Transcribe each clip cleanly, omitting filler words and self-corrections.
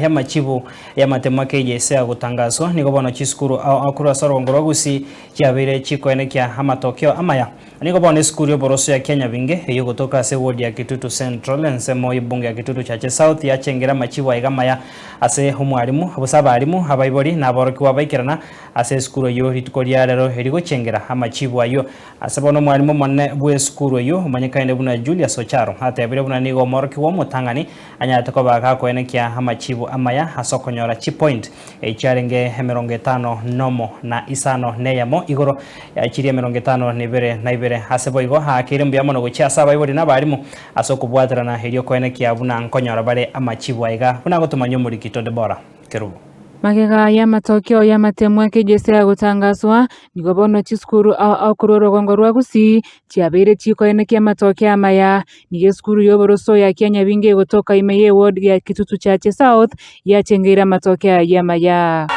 ya machibu ya matemo KJSEA gutangazwa nigo bono chiskuru akuru asarongoro gusi cyabire chikoene kya amatokeo amaya nigo bono skuru boroso ya Kianyabinge yo gutoka se ward ya Kitutu Central ensemo ibunge ya Kitutu chache South ya chengera machibu aigamaya ase umwarimu abusaba alimu abayibori naboroki wabaikirana ase skuru yo ritukoria rero herigo chengera amachibu ayo asabono mwarimu monne bwe skuru yo umanyikaine buna Julius Ocharo hata yabire buna nigo moroki wo mutangani anyata ko baka koene kya amachibu amaya hasokonyora chi point echarenge 50 nomo na isano neyamo igoro yachirie 50 nibere na ibere hasebo igo hakirembu yamono guchasa bayibori nabarimu asokubwatira na herio koene kya buna nkonyora bare amachibu aiga buna gotumanyo muri Kitonde bora kerubu magega ya matokeo ya matemwa KJSEA gutangazwa nigo bono chiskuru akuru rogongo rwa gusi cyabere chikoene kya matokeo amaya niyo skuru yoboroso ya Kianyabinge gutoka imeye ward ya Kitutu chache South ya chengera matokeo ya maya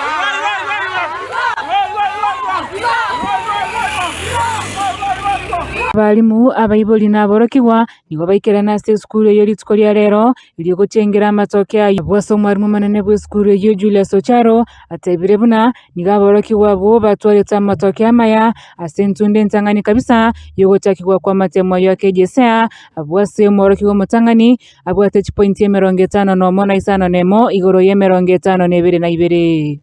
Abalimu abayiboli naborokiwa nigo baikirana se skuru yo litskolia rero iliyo guchengera amatokeo yabwaso mwarimu manene bwe skuru yo Julius Ocharo atebire buna nigo aborokiwa bo batwareta amatokeo amaya asentunde ntangani kabisa yo gutakirwa kwa matemo ya KJSEA abwase mworokiwa mutangani abwate point ya 50 no na isano nemo igoro ye 52 na ibere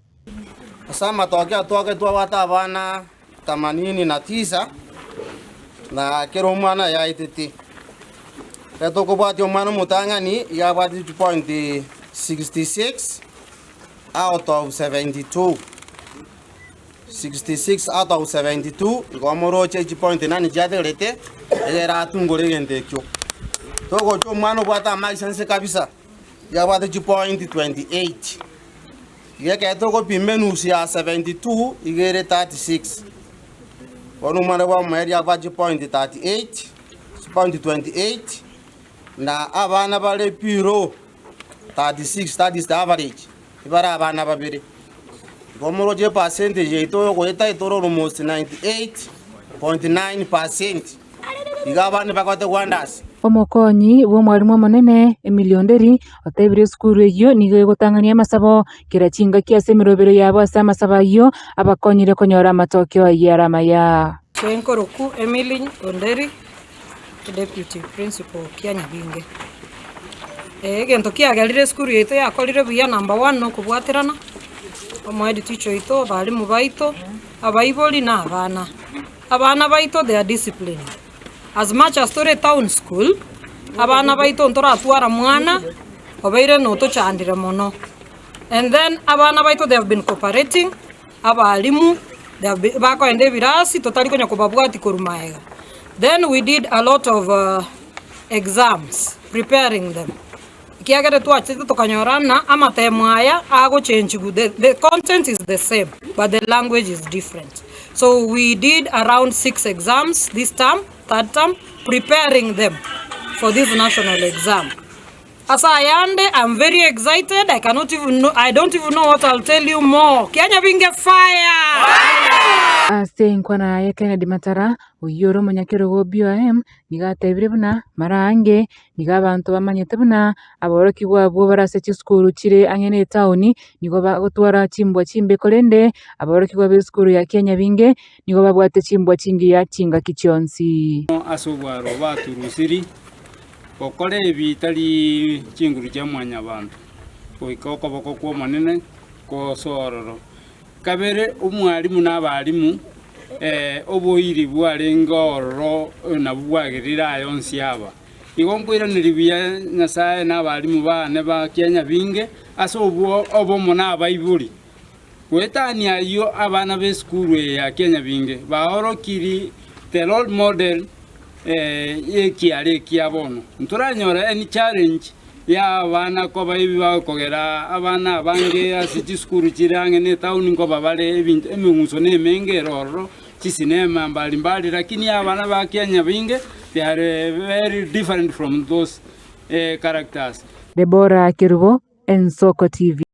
asa matokeo twake wata bana 89 na kero mwana ya ititi reto ko bati mwana mutangani ya bati point 66 out of 72 ngomoro che point nani jade lete era tungore gente kyo to go to mwana bata maxense kabisa ya bati point 28 ye to ko pimenus ya 72 igere 36 Wanu mwana wa mweri abaji point 38, point 28, na abana bale piro 36, that is the average. Ibara abana babiri. Gomoro je percentage ito goeta itoro almost 98.9%. Igabana bakote wonders. Omokonyi wo mwarimu monene Emilionderi otebire skuru yo nigo gutangania masabo kirachinga kiase mirobero yabo asa masaba yo abakonyire konyora matokeo yaramaya Chenkoroku Emily Onderi deputy principal Kianyabinge gento kiagerire skuru yeto yakorire buya number 1 no kubwatirana omwedi teacher ito balimu baito abayiboli na abana baito they are disciplined. As much as Tore Town School, abana baito ntora atwara mwana, obeire no to chandira mono. And then abana baito they have been cooperating, abalimu they have been bako ende virasi totally konya kubabwati kurumaega. Then we did a lot of exams, preparing them. Kiagere tu achete tokanyorana ama temaya ago change the content is the same but the language is different. So we did around 6 exams this term, third term, preparing them for this national exam. As I am, I'm very excited. I don't even know what I'll tell you more. Kianyabinge fire! Ase nkwana ya Kennedy Matara uyoro munyakero go BOM nigatebire buna marange nigabantu bamanyete buna aboroki gwabo barase chiskuru chire anyene town nigo bagotwara chimbwa chimbe kolende aboroki gwa skuru ya Kianyabinge nigo babwate chimbwa chingi ya chinga kichonsi asobwaro baturusiri kokore bitali chinguru cha mwanya bantu koikoko boko kwa manene ko sororo kabere umwarimu n'abarimu oboyiri bware ngoro na bwagirira yonsi aba igongwira niribiya Nyasaye n'abarimu bane ba Kianyabinge asobwo obomo n'abayibuli wetania yo abana be skuru ya Kianyabinge baorokiri the role model yekiare kiabono nturanyora any challenge ya abana ko bayibi bakogera abana bange asiti skuru kirange ne town ngo babale ebintu emunguso ne mengeroro chisinema mbali lakini abana ba Kianyabinge they are very different from those characters. Deborah Kirubo, Ensoko TV.